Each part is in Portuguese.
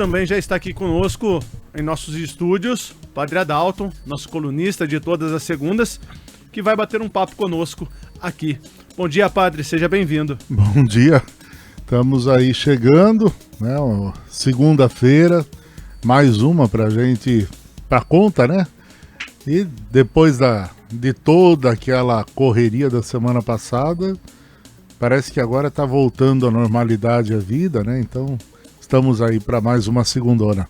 também já está aqui conosco em nossos estúdios, Padre Adalton, nosso colunista de todas as segundas, que vai bater um papo conosco aqui. Bom dia, Padre, seja bem-vindo. Bom dia, estamos aí chegando, né? Segunda-feira, mais uma pra gente, pra conta, né? E depois de toda aquela correria da semana passada, parece que agora está voltando à normalidade a vida, né? Então, estamos aí para mais uma segundona.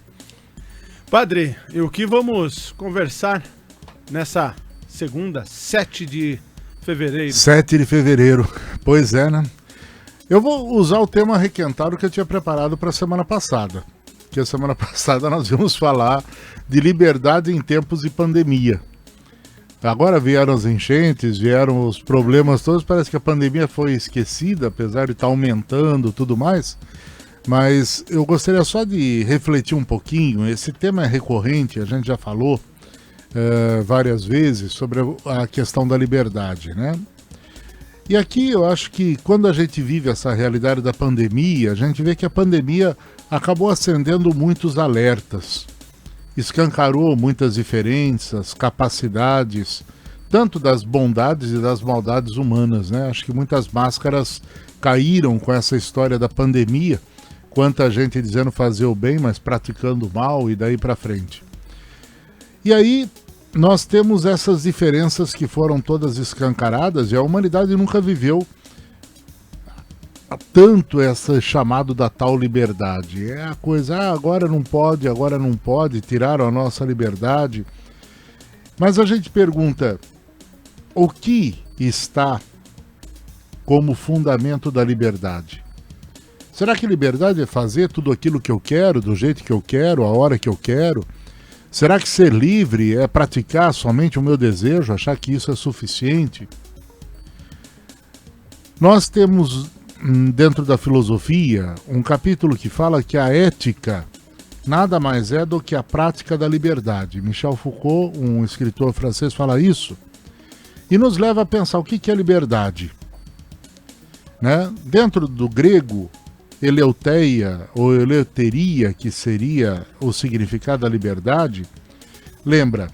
Padre, e o que vamos conversar nessa segunda, 7 de fevereiro? 7 de fevereiro, pois é, né? Eu vou usar o tema requentado que eu tinha preparado para a semana passada. Que a semana passada nós íamos falar de liberdade em tempos de pandemia. Agora vieram as enchentes, vieram os problemas todos, parece que a pandemia foi esquecida, apesar de estar aumentando e tudo mais. Mas eu gostaria só de refletir um pouquinho, esse tema é recorrente, a gente já falou várias vezes sobre a questão da liberdade, né? E aqui eu acho que quando a gente vive essa realidade da pandemia, a gente vê que a pandemia acabou acendendo muitos alertas. Escancarou muitas diferenças, capacidades, tanto das bondades e das maldades humanas, né? Acho que muitas máscaras caíram com essa história da pandemia, quanta gente dizendo fazer o bem, mas praticando o mal e daí para frente. E aí nós temos essas diferenças que foram todas escancaradas e a humanidade nunca viveu tanto esse chamado da tal liberdade. É a coisa, agora não pode, tiraram a nossa liberdade. Mas a gente pergunta, o que está como fundamento da liberdade? Será que liberdade é fazer tudo aquilo que eu quero, do jeito que eu quero, a hora que eu quero? Será que ser livre é praticar somente o meu desejo, achar que isso é suficiente? Nós temos dentro da filosofia, um capítulo que fala que a ética nada mais é do que a prática da liberdade. Michel Foucault, um escritor francês, fala isso e nos leva a pensar o que é liberdade. Né? Dentro do grego, eleuteia ou eleuteria, que seria o significado da liberdade, lembra,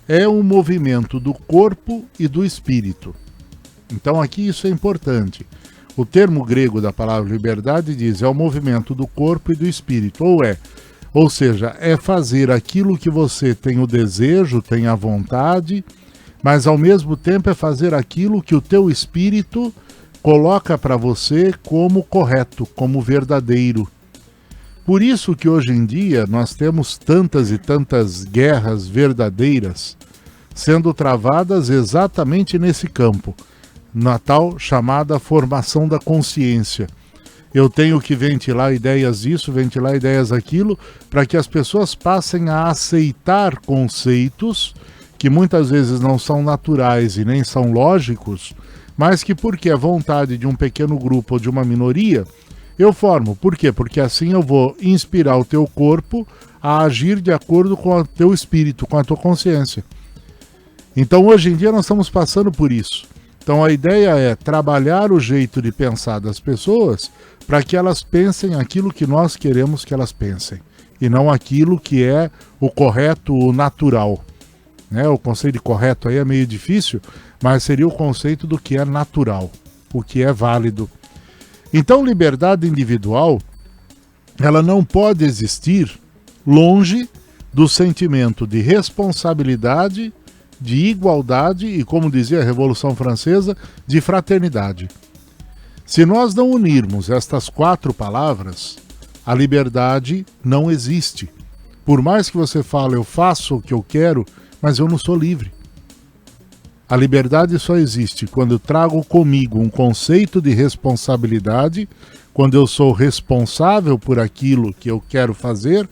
é um movimento do corpo e do espírito. Então aqui isso é importante. O termo grego da palavra liberdade diz é o movimento do corpo e do espírito, ou seja, é fazer aquilo que você tem o desejo, tem a vontade, mas ao mesmo tempo é fazer aquilo que o teu espírito coloca para você como correto, como verdadeiro. Por isso que hoje em dia nós temos tantas e tantas guerras verdadeiras sendo travadas exatamente nesse campo, na tal chamada formação da consciência. Eu tenho que ventilar ideias disso, ventilar ideias aquilo, para que as pessoas passem a aceitar conceitos que muitas vezes não são naturais e nem são lógicos, mas que porque é vontade de um pequeno grupo ou de uma minoria, eu formo. Por quê? Porque assim eu vou inspirar o teu corpo a agir de acordo com o teu espírito, com a tua consciência. Então hoje em dia nós estamos passando por isso. Então a ideia é trabalhar o jeito de pensar das pessoas para que elas pensem aquilo que nós queremos que elas pensem e não aquilo que é o correto, o natural. Né? O conceito de correto aí é meio difícil, mas seria o conceito do que é natural, o que é válido. Então liberdade individual, ela não pode existir longe do sentimento de responsabilidade, de igualdade e, como dizia a Revolução Francesa, de fraternidade. Se nós não unirmos estas 4 palavras, a liberdade não existe. Por mais que você fale, eu faço o que eu quero, mas eu não sou livre. A liberdade só existe quando eu trago comigo um conceito de responsabilidade, quando eu sou responsável por aquilo que eu quero fazer,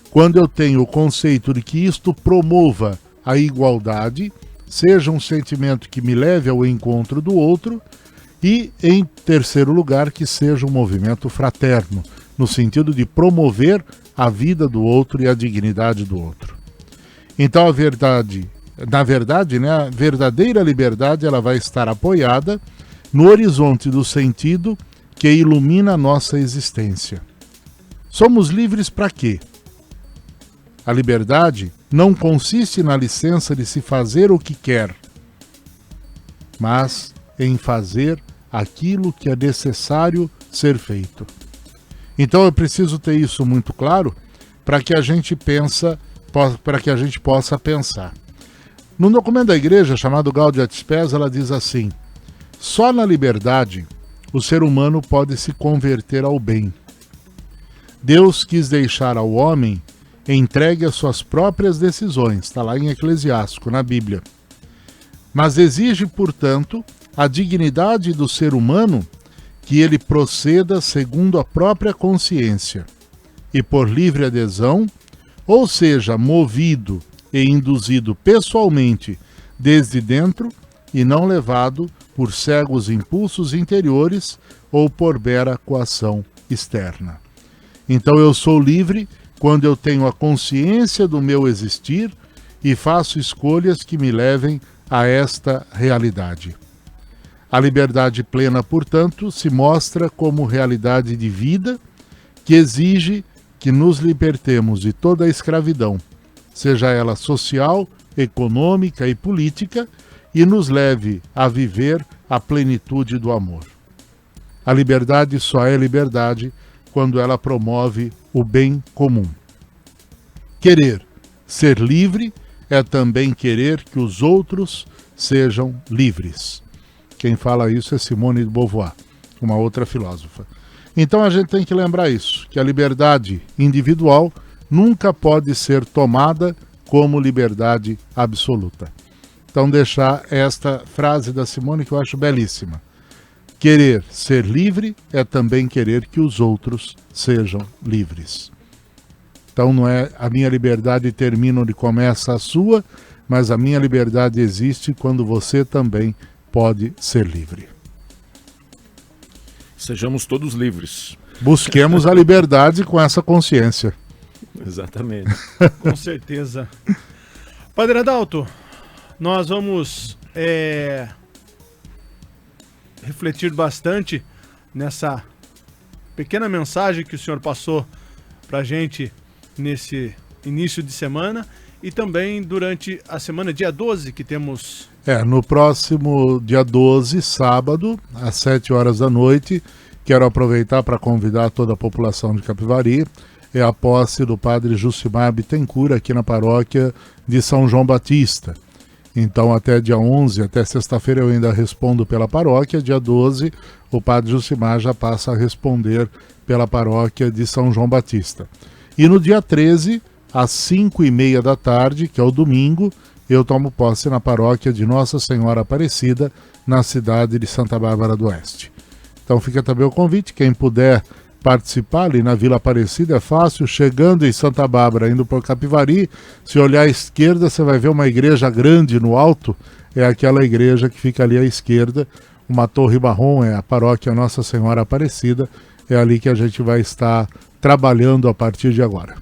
quando eu tenho o conceito de que isto promova a igualdade, seja um sentimento que me leve ao encontro do outro e, em terceiro lugar, que seja um movimento fraterno, no sentido de promover a vida do outro e a dignidade do outro. Então a verdade, né, a verdadeira liberdade ela vai estar apoiada no horizonte do sentido que ilumina a nossa existência. Somos livres para quê? A liberdade não consiste na licença de se fazer o que quer, mas em fazer aquilo que é necessário ser feito. Então eu preciso ter isso muito claro para que a gente possa pensar. No documento da igreja chamado Gaudium et Spes, ela diz assim: só na liberdade o ser humano pode se converter ao bem. Deus quis deixar ao homem entregue às suas próprias decisões, está lá em Eclesiástico, na Bíblia. Mas exige, portanto, a dignidade do ser humano que ele proceda segundo a própria consciência e por livre adesão, ou seja, movido e induzido pessoalmente desde dentro e não levado por cegos impulsos interiores ou por mera coação externa. Então eu sou livre quando eu tenho a consciência do meu existir e faço escolhas que me levem a esta realidade. A liberdade plena, portanto, se mostra como realidade de vida que exige que nos libertemos de toda a escravidão, seja ela social, econômica e política, e nos leve a viver a plenitude do amor. A liberdade só é liberdade quando ela promove o bem comum. Querer ser livre é também querer que os outros sejam livres. Quem fala isso é Simone de Beauvoir, uma outra filósofa. Então a gente tem que lembrar isso, que a liberdade individual nunca pode ser tomada como liberdade absoluta. Então deixar esta frase da Simone que eu acho belíssima. Querer ser livre é também querer que os outros sejam livres. Então não é a minha liberdade termina onde começa a sua, mas a minha liberdade existe quando você também pode ser livre. Sejamos todos livres. Busquemos a liberdade com essa consciência. Exatamente. Com certeza. Padre Adalto, nós vamos refletir bastante nessa pequena mensagem que o senhor passou para a gente nesse início de semana e também durante a semana, dia 12, que temos... No próximo dia 12, sábado, às 7 horas da noite, quero aproveitar para convidar toda a população de Capivari, é a posse do padre Jucimar Bittencourt aqui na paróquia de São João Batista. Então até dia 11, até sexta-feira eu ainda respondo pela paróquia, dia 12 o padre Jucimar já passa a responder pela paróquia de São João Batista. E no dia 13, às 5h30 da tarde, que é o domingo, eu tomo posse na paróquia de Nossa Senhora Aparecida, na cidade de Santa Bárbara do Oeste. Então fica também o convite, quem puder participar ali na Vila Aparecida é fácil, chegando em Santa Bárbara, indo por Capivari, se olhar à esquerda você vai ver uma igreja grande no alto, é aquela igreja que fica ali à esquerda, uma torre marrom, é a paróquia Nossa Senhora Aparecida, é ali que a gente vai estar trabalhando a partir de agora.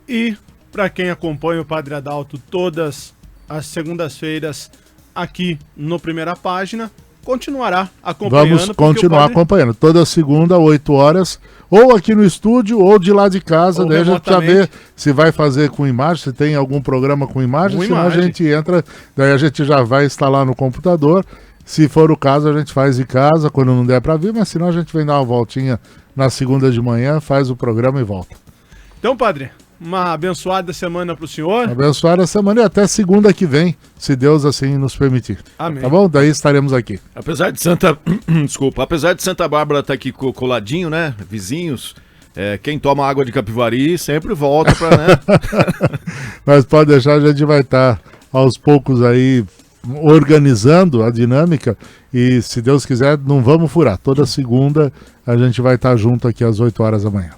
E para quem acompanha o Padre Adalto todas as segundas-feiras aqui no Primeira Página, continuará acompanhando. Vamos continuar acompanhando. Toda segunda, 8 horas, ou aqui no estúdio, ou de lá de casa. Daí a gente já vê se vai fazer com imagem, se tem algum programa com imagem, senão a gente entra, daí a gente já vai instalar no computador. Se for o caso, a gente faz em casa, quando não der para vir, mas senão a gente vem dar uma voltinha na segunda de manhã, faz o programa e volta. Então, padre, uma abençoada semana para o senhor. Abençoada semana e até segunda que vem, se Deus assim nos permitir. Amém. Tá bom? Daí estaremos aqui. Apesar de Santa Bárbara estar aqui coladinho, né? Vizinhos, quem toma água de Capivari sempre volta para, né? Mas pode deixar, a gente vai estar aos poucos aí organizando a dinâmica e, se Deus quiser, não vamos furar. Toda segunda a gente vai estar junto aqui às 8 horas da manhã.